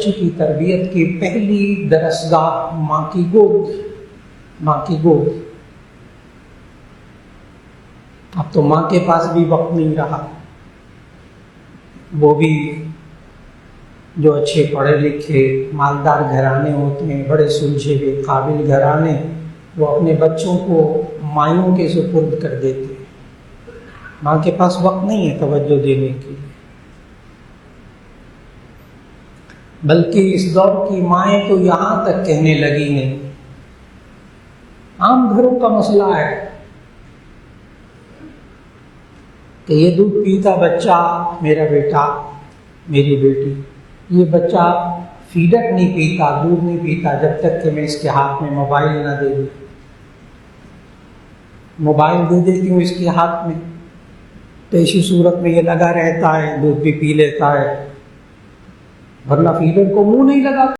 بچے کی تربیت کی پہلی درسگاہ ماں کی گود، ماں کی گود۔ اب تو ماں کے پاس بھی وقت نہیں رہا، وہ بھی جو اچھے پڑھے لکھے مالدار گھرانے ہوتے ہیں، بڑے سلجھے ہوئے قابل گھرانے، وہ اپنے بچوں کو مائوں کے سپرد کر دیتے ہیں۔ ماں کے پاس وقت نہیں ہے توجہ دینے کے لیے، بلکہ اس دور کی مائیں تو یہاں تک کہنے لگی ہیں، عام گھروں کا مسئلہ ہے کہ یہ دودھ پیتا بچہ، میرا بیٹا میری بیٹی، یہ بچہ فیڈر نہیں پیتا، دودھ نہیں پیتا جب تک کہ میں اس کے ہاتھ میں موبائل نہ دے دوں۔ موبائل دے دیتی ہوں اس کے ہاتھ میں تو اسی صورت میں یہ لگا رہتا ہے، دودھ بھی پی لیتا ہے، ورنہ فیڈر کو منہ نہیں لگاتا۔